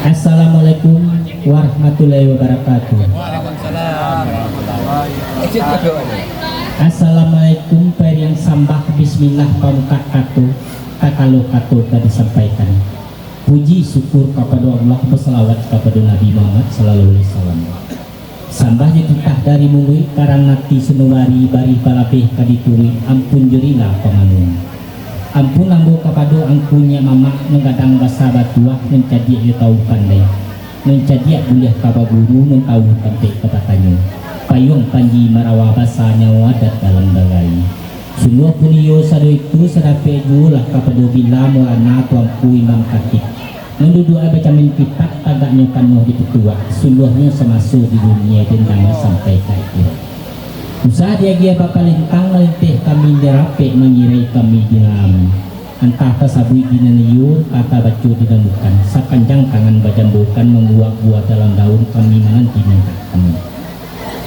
Assalamualaikum warahmatullahi wabarakatuh. Assalamualaikum periang sambah bismillah pamuka katu kakalo katu tadi sampaikan. Puji syukur kepada Allah berselawat kepada Nabi Muhammad sallallahu alaihi wasallam. Sambah dititah dari mului karang nati senuwari bari palapih kadituri ampun jerilah pamanung. Ampun ambo kepada angkunya mama menggadang basa batuah mencadi ia tahu pandai. Mencadi buliah kaba guru mentahu sampai kepatanyo. Payung panji marawa basa nyawa adat dalam dagai. Sungguh punio sado itu serape julah kepada bila mulana tuangku imam katib. Menduduk bacamin kitab tagaknya kanuh di petua. Sungguhnya semasu di dunia dendam sampai kaya. Usaha dia gia bapa lintang melintih kami derape mengirai kami dinam. Entah tasabui dinaniur kata bacu dinamukan. Sepanjang tangan bajambukan membuat buah dalam daun kami menanti nangkat kami.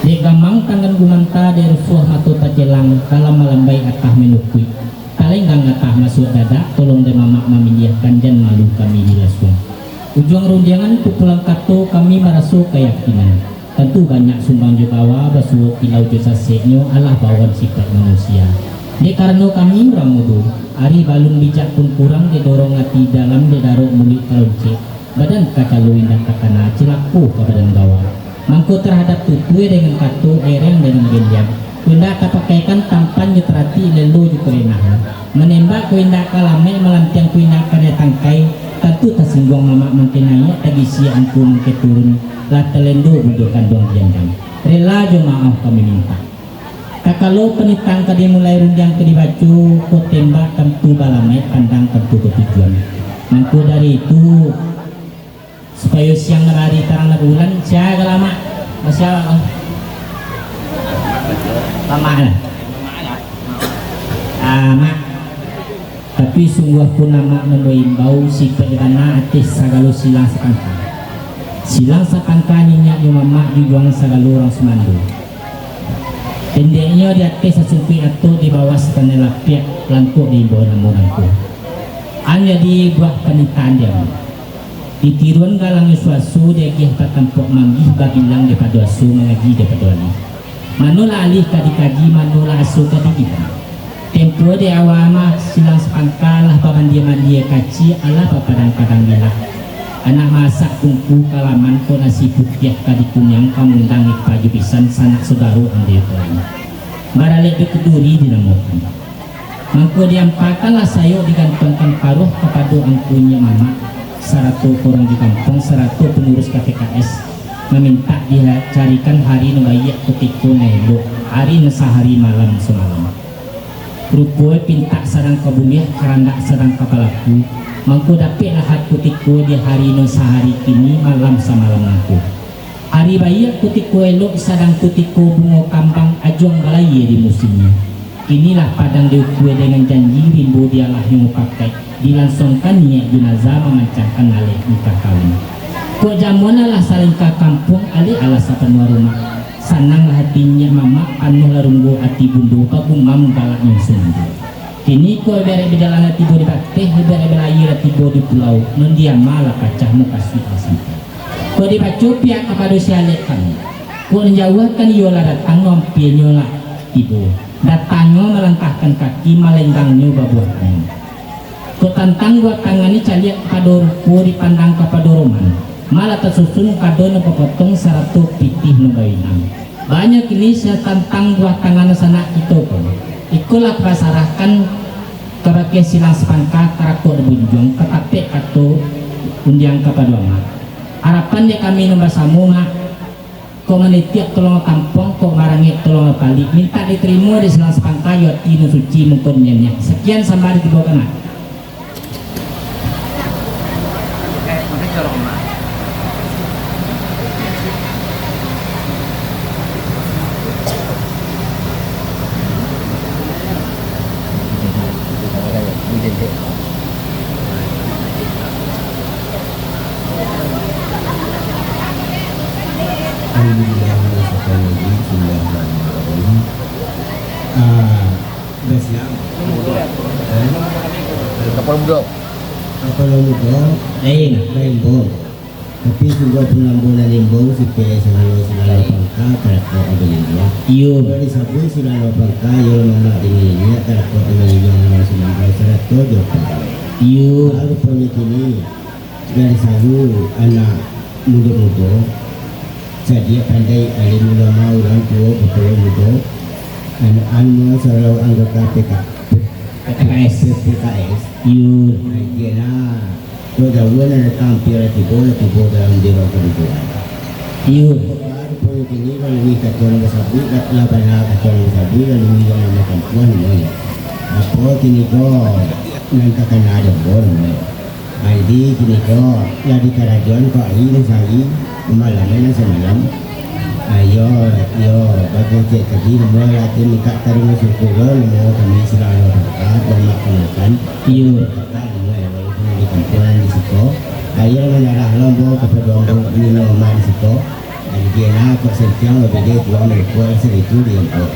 Dek gamang tangan gumanta dari rusuh matu tajelang kalam malambai atah menukui. Kalenggang atah masuk dada tolong de mamak mamiliahkan jan malu kami dilasung. Ujung runjangan pupulang kato kami merasuk keyakinan. Tentu banyak sumbang jukawa basuh kilau jasa seknyo Allah bawan sifat manusia. Dek karena kami orang mudu ari balun bijak pun kurang didorong hati dalam didaruk mulut kalonce. Badan kacaluin dan kakana cilaku ke badan gawa. Mangku terhadap tutui dengan katu ereng dengan geliam. Kuindak kapakaikan tampan juterati lelu jukerenah. Menembak kuindak kalame melantiang kuindak kada tangkai. Tentu tersinggung mamak mangkenanya tagi siang ku mangke turun. Lah telendo untuk kandung jandang. Rela jo maaf kami minta. Kakalo penitang kadi mulai runjang ke dibacu ko tembak tentu balame pandang tentu bertujuan. Mangku dari itu supaya siang hari terang bulan siaga lama masya lama lah mak tapi sungguh pun nama mendoimbau si pedana atis sagalo silang sakangka nyinya mama dijuang sagalo orang semandu pendeknya di atis sesumpi atau di bawah setengah lapiak langkuk di bawah namunanku hanya di buah penitaan dia ditiruan galang suasu dia kih katampok manggih bagilang daripada asu mengaji daripada alih manula alih kadikaji manula asu kadikita tempo dia awama silang sepangkalah paman dia kaci ala papadang-padang gila anak masak kungku kalaman ko nasi putih kadikunyang pamundang ipaju pisan sanak saudara ande tuan baralik keduri dinamukan mangko diampakanlah sayo digantungkan paruh kepada angkunya mama 100 orang di kampung 100 pengurus KPKS meminta dia carikan hari nembayak ketiku nelo hari nesahari malam semalam rupoe pinta sarang kabuliah karandak sarang kapalaku mangku dapet lahat kutiku di hari nesahari kini malam samalam aku hari bayak kutiku elok sarang kutiku bungo kambang ajuang balai di musimnya inilah padang diukue dengan janji rimbu dialah yang pakai dilangsungkan niat jenazah memancarkan alih nikah kawin. Kok jamuan lah saling ke kampung alih ala sapanua rumah. Sanang hatinya mama anu larunggu hati bundu kabungam galaknya sundu. Kini kok bere bedalan tibo di bakteh bere belair tibo di pulau mendiam malah kacah muka suita sampai. Kok dibacu pihak kepada sialek kami. Kok menjauhkan yola datang nompi nyola tibo. Datangnya melangkahkan kaki malenggangnya babuahnya. Kutantang dua tangan ini caliak kado rupu dipandang kepada roman malah tersusun kado nepotong 100 pitih nubawinang banyak ini saya tantang dua tangan sana itu pun ikulah prasarahkan kebagai silang sepangka karakter berjuang ketapik atau undiang kepada mak harapan dia kami nombor samu mak komuniti tolong kampung kok marangit tolong kali minta diterima di silang sepangka yoti nusuci mungkinnya sekian sampai dibawa kena Kapal muda. Kapal muda lain bom. Tapi juga penambunan limbung supaya selalu pangka karakter Indonesia. Iyo. Dari sabun selalu pangka yang mana ini karakter Indonesia yang sembilan seratus jauh. Iyo. Lalu proyek ini dari satu anak muda-muda, jadi pandai alim ulama orang tua betul muda, anak selalu anggota PKS. Iyo. Dia nak Kedahuan ada tampil tiba dalam diri kebutuhan. Iyo. Baru proyek ini kalau ini katuan bersabut, katuan bersabut dan ini yang nama perempuan ni. Apa kini kau nanti akan ada bor ni. Jadi kini kau jadi kerajaan kau ini sehari malam semalam. Ayo bagi cek tadi semua latih nikah terima syukur semua kami selalu berkat dan makan. Iyo. Di kampungan di situ, ayah menyerah lombok kepada orang ini nama di situ. Dan dia nak kok sentiang lebih dia tuan mereka itu dia untuk.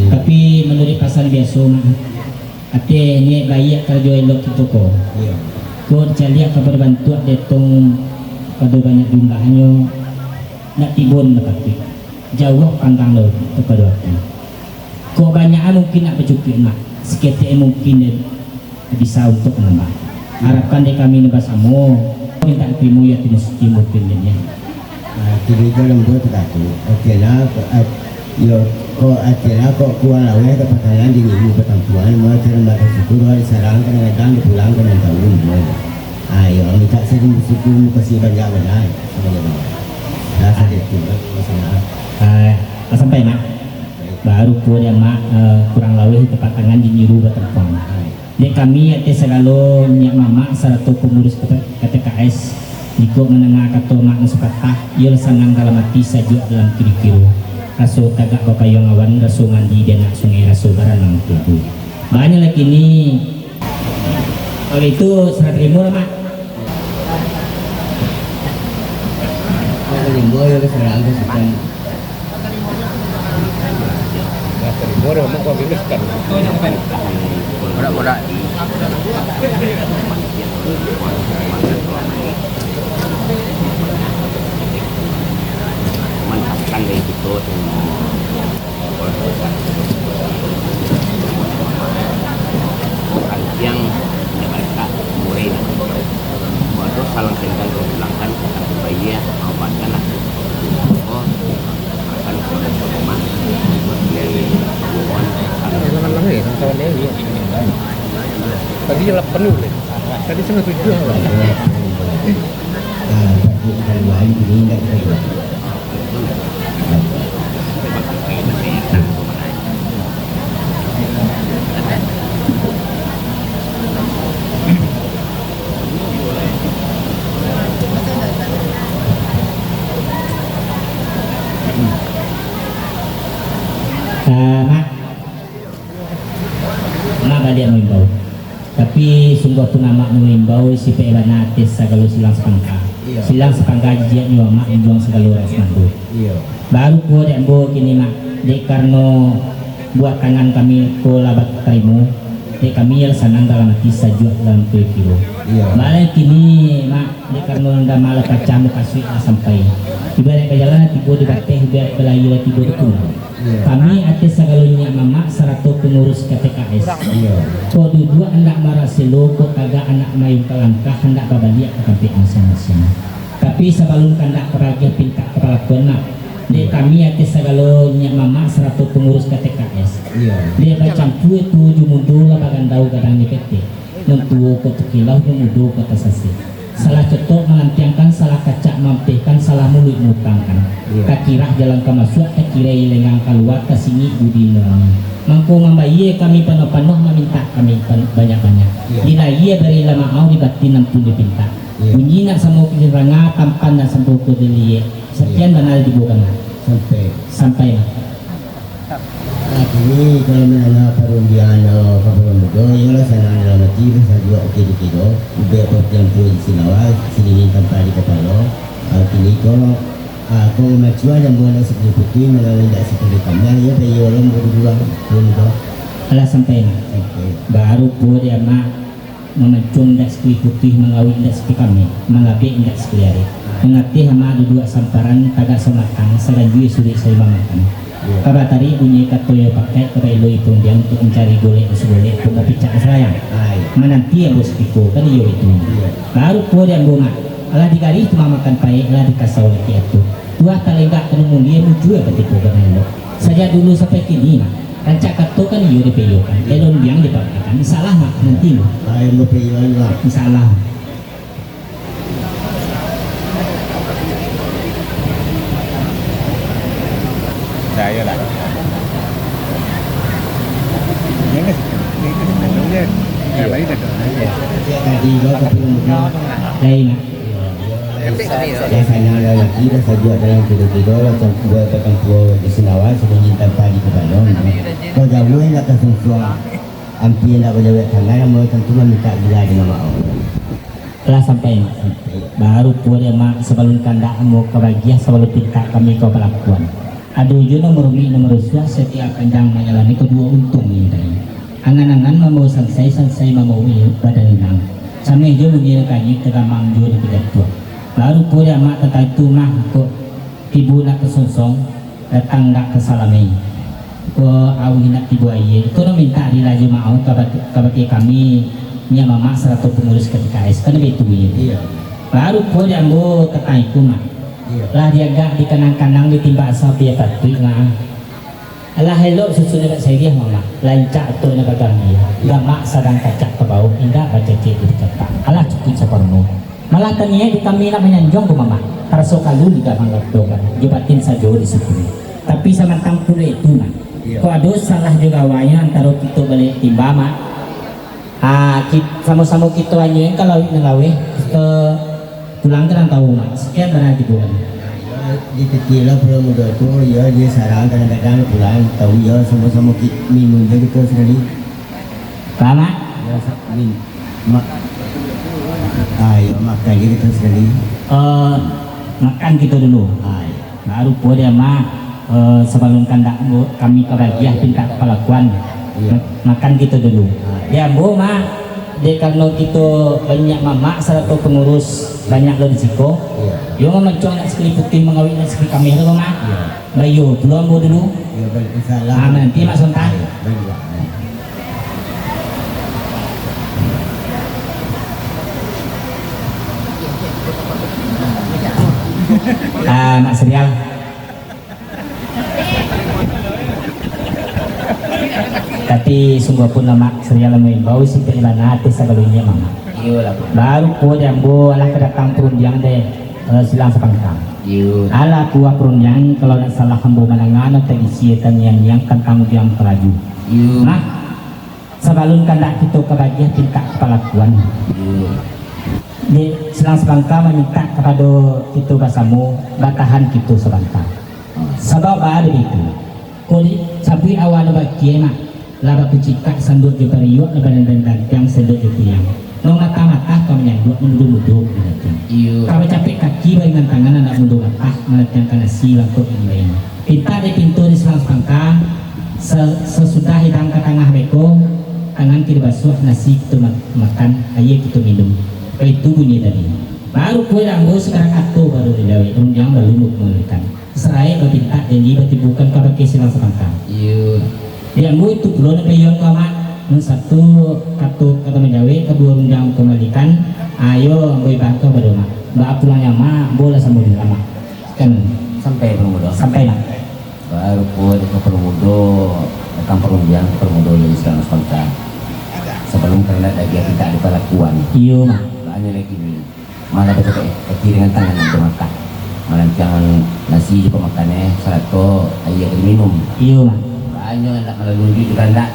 Tapi menurut pasal biasa mah, ate ni bayi kerja elok itu ko. Iya. Ko cari kabar bantuan detong pada banyak jumlahnya nak tibun tapi jauh panggang lo kepada aku. Ko banyak mungkin nak bercukup mak, seketik mungkin bisa untuk menambah. Harapkan dek kami bersama minta timu ya timu pilihnya. Jadi dalam buat itu, akhirnya kok kuat lawan kepakaran di ibu perempuan, mau cara baca syukur hari sarang kadang pulang kan tahun. Ayo minta sering syukur kasih banyak banyak. Dah sedih tu, masalah. Sampai mak, baru pun yang mak kurang lawih tepat tangan di niru perempuan. Dek kami ate segalo nyak mama satu pengurus KTKS ikut menengah kata mak nusukatah yul sangang kalamati sajuk dalam kiri-kiri raso tagak papayong awan raso ngandi dan nak sungai raso baranang tubuh banyak lagi ni. Oleh itu serah terima mak. Kalau limbo ya serang ke sekian. Terima mak kau bilaskan. Bodak-bodak. Mantapkan dari itu yang mereka mulai waktu salang sengkan terulangkan kata bayi obatkan lah. Oh akan rumah dari lagi tahun ini tadi jelas penuh deh tadi sangat tujuan lah Kalau lain ini tidak ada. Dia mengimbau, tapi sungguh tu nama mengimbau si peibanatis segala silang sepangka, silang sepangka dia nyuama injuang segala orang semandu. Baru ko dek bo kini mak, dek karena buat tangan kami ko labat terimu, dek kami yang sanang dalam hati sajuak dalam kilo. Balik kini mak, dek karena anda malah kacamu kasih sampai. Tiba dek jalan tiba di bateh biar belayu tiba di kumau. Kami atas segalonya mama 100 pengurus KTKS. Ko dua hendak marasilo ko kaga anak mayung kelangkah hendak babaliak ke kampung masing-masing. Tapi sebelum hendak peragi pinta kepala kena, dia kami atas segalonya mama 100 pengurus KTKS. Dia bercampur itu jumundu lah bagan tahu kadang PT. Nentu ko tekilau jumundu ko tasasi. Salah cetok melantiangkan, salah kacak mampihkan, salah mulut mutangkan. Kakirah jalan kamasuk, kakirah lengang keluar, kasini budi nerang. Mangku mambaye kami penuh-penuh meminta kami banyak-banyak. Dina iya beri lama mau dibatin nampun dipinta. Bunyi nak sama kiranga tampan dan sampai ke delie. Sekian benar dibuka sampai. Ini kalau menanya perundian kapal muda, ialah sana dalam hati saya juga kira-kira. Ubah pertiang pun sinawa, sini tanpa di kepala. Kini ko Kung matua yang bukan seperti putih melalui tidak seperti kami ya bayi orang berdua belum tahu. Alah sampai na. Baru po dia mak memacung dak sekali putih mengawin dak sekali kami mengabik dak sekali hari. Mengerti hama dua samparan tagak somatang selagi sulit saya makan. Kaba tadi bunyi katoyo pakai kebai loi pun dia untuk mencari golek golek pun picak serayang. Menanti yang bos piku kan iyo itu. Baru po dia bunga. Alah dikari itu makan pai alah dikasau lagi itu. Dua talenggak penemu dia muncul ketipu kan lo. Saja dulu sampai kini mah. Rancak kato kan iyo dipeyokan. Elon biang dipakai. Salah mak nanti lo. Ayo berpeyokan lah. Salah. Saya lah. Ini sebenarnya ya baik dah. Tadi gua ketemu Lain. saya hanya lagi dah saja ada yang tidur macam buat petang tua di Senawa sebelum tanpa di Kebalon. Kau jauh nak ke semua hampir nak berjawab tangan yang mau tentu minta bila dengan maaf. Telah sampai baru pun mak sebelum kandak mau kebahagiaan sebelum kita kami kau pelakuan. Aduh jo nomor nomor suah setiap panjang mengalami kedua untung ini tadi. Angan-angan mau selesai mau badan nang. Sampai jo mengira-kira kegamang jo di pidato. Baru pun mak tentang itu mah kok ibu nak kesonsong datang nak kesalami. Ko awi nak ibu aye. Ko minta dilaju mau kabaki kami nya mama 100 pengurus KTKS kan begitu ya. Baru pun yang mau tentang itu mah. Lah dia gak dikenang-kenang ditimba asap ya patui mah. Alah hello susu dekat saya dia mama. Lancak tu nak kami. Gak mak sadang kacak ke bau indah baca cek di kata. Alah cukup seperno. Malah tania di kami nak menyanjong ke mama. Terso kalu di gamang dokter. Jubatin saja di situ. Tapi samantang pula itu mah. Kau ada salah juga wayang antara kita balik timba mak. Sama-sama kita aja kalau ngelawe kita pulang ke tahu mak. Sekian benar di bulan. Di kecil lah pulang muda tu ya dia sarang kadang-kadang pulang tahu ya sama-sama minum je kita sekali. Lama? Ya mak. Ayo makan je kita sekali. Makan kita dulu. Baru pun dia mak sebelum kandak kami kebahagiaan tingkat pelakuan. Makan kita dulu. Ya bu mak. Dia kalau kita banyak mamak 100 pengurus banyak risiko. Yo mencong nak sekali putih mengawin nak sekali kami tu mak. Bayu belum bu dulu. Ya baik salah. Nanti mak sontak. Mak serial. Tapi sungguh pun nama serial main bau si penilaian hati sebelumnya mama. Baru pun yang bu alah kedatang perunjang deh silang sepangkang. Alah buah perunjang kalau nak salah hambu manangan atau isi yang kentang diam pelaju. Nah sebelum kandak kita kebahagiaan tingkat kepalakuan. Di silang sepangkang meminta kepada kita basamu batahan kita sebangkang. Sebab ada itu. Kuli sapi awal bagi mak. Laba kucikak sandut di periuk lebaran dan yang sandut di tiang. No mata-mata kau menyanduk mundur-mundur kau capek kaki dengan tangan anak mundur mata menetiang kana silang kau ini. Kita di pintu di selang pangka sesudah hidang ke tengah beko tangan kiri basuh nasi kita makan air kita minum. Itu bunyi tadi. Baru kue rambu sekarang atuh baru didawi yang belum mengulikan. Serai berpinta janji bertibukan kau pakai silang pangka. Dia mu itu belum peyon kama satu kata menjawi kedua undang kembalikan ayo boy bangka berdoa mbak pulangnya mak boleh sama di lama kan Sampai permudo. sampai lah Baru pun ke permudo datang permudo yang Islam spontan. Sebelum karena lagi kita ada pelakuan. iyo mak Banyak lagi ni. Malah betul kaki dengan tangan untuk makan. Malah jangan nasi di pemakannya. Satu air minum. iyo mak Banyak nak melalui di beranda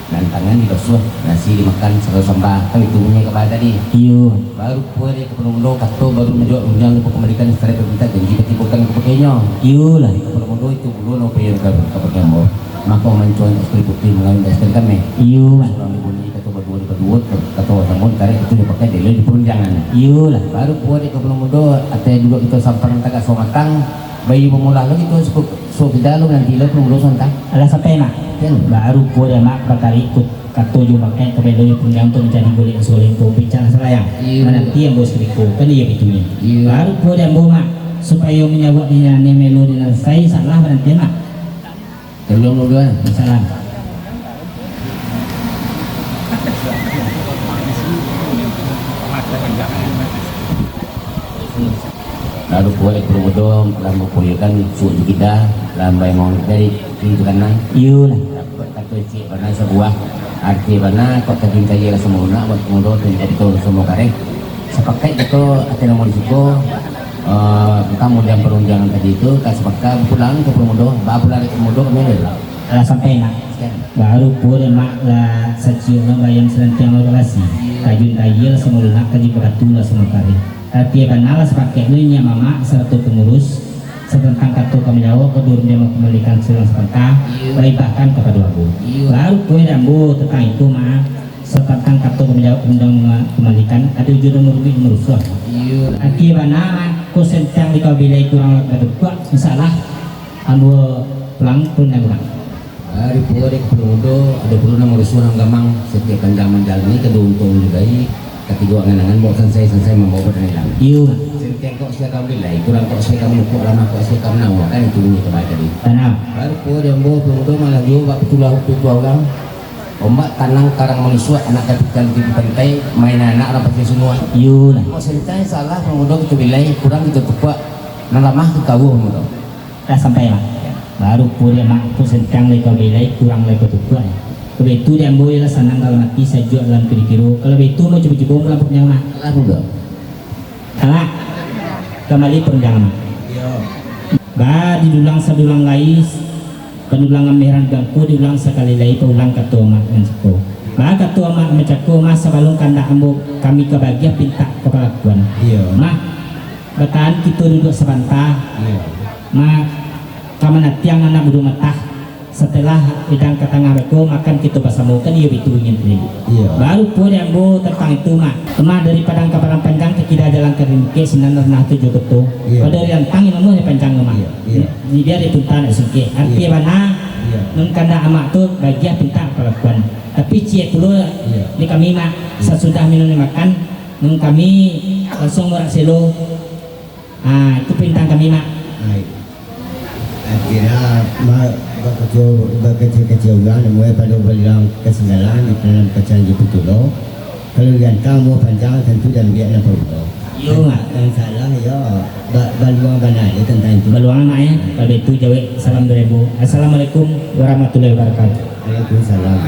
dan tangan dibasuh nasi dimakan satu sambal kan itu punya kepada tadi. iyo Baru pun dia ke permudo kata baru menjual undang untuk kembalikan secara perminta janji petipukan kepakainya. iyo lah Ke permudo itu belum no payah kepakaian mo. Maka mencuan sekali putih mengawin sekali kami. iyo mak Orang bunyi kata berdua kata samun tarik itu dipakai dulu di perundangan. iyo lah Baru pun dia ke permudo atau juga kita sampai tak somatang bayi pemula lagi tuh so kita lo nanti lo pengurusan tak Ala sampai mak kan baru po dia mak bakal ikut katuju pakai kebelo punya untuk menjadi boleh soleh po bicara selayang Iya. nanti yang bos biko kan iya bitunya Iya. baru po dia mak supaya menyabot dia nemelo dengan saya salah nanti mak tolong lo dua salah lalu boleh berbodoh lalu kuliahkan suatu kita lambai mau dari pintu kanan iya lah kata cik mana sebuah arti mana kok tadi saya lah semua nak buat mudo betul semua karek sepakai itu ada nomor risiko kita model perundangan tadi itu tak sepakat pulang ke Permudo pulang ke Permudo kemana lah ala sampai nak baru po dia mak lah sacium bayang selantiang relasi kajun kajil semua lunak kaji beratula semua kari tapi banala sepakai nya mama serta pengurus tentang kartu kami jawab kedua dia mau kembalikan silang sepatah perintahkan kepada aku baru kue rambu tentang itu mah tentang kartu kami jawab undang kembalikan ada judul merugi merusuh aki banala ko sentang di kau bilai kurang berdua misalnya anu pulang pun yang hari puluh dek Permudo ada perlu nomor suara gamang setiap panjangan jalan ini kedua untung juga ketiga nganangan bawa selesai membawa berdana iya setiap kau siapa kamu bilai kurang kau siapa kamu kok lama kau siapa kamu nawa kan itu ini kebaik tadi tanam baru puluh dia bawa Permudo malah juga bak petulah orang ombak tanang karang manusia anak kapital di pantai main anak rapat ke semua iya lah kau ceritanya salah Permudo kita bilai kurang kita tukak nang lamah ke kau Permudo dah sampai mak baru pura mak ku sentang lagi kau bilai kurang lagi ketukuan kalau itu dia boleh lah senang kalau mati saja dalam kira-kira kalau itu mau coba-coba melampuk yang mak salah Permudo salah kembali perjalanan mak bah diulang sedulang guys penulangan meran gangku diulang sekali lagi paulang ketua mak dan seko bah ketua mak mencako mas sebelum kandak ambo kami kebahagiaan pinta kepalakuan iya mah bertahan kita duduk sebentar iya mah kamana tiang anak budung matah setelah bidang ke tengah mereka makan kita pasamukan iya itu ingin ini iya baru pun yang bu tentang itu mah dari padang ke padang panjang ke kira jalan ke ringke sinan renah tujuh ketu Iya. pada yang tangin namun panjang mah Iya, iya. ini dia di puntan singke arti Iya. mana Iya. nun kanda amak tu bagian pinta kelakuan tapi cie dulu Iya. ni kami mah sesudah minum makan nun kami langsung merak selo itu pintang kami mah akhirnya berkecil-kecil orang mulai pada bilang kesenggalan di dalam kecanji Putulo kalau yang kamu panjang tentu dan biar nak Putulo iya mak yang salah ya baluang banai tentang itu baluang mak ya kalau itu jawab salam 2000 assalamualaikum warahmatullahi wabarakatuh Waalaikumsalam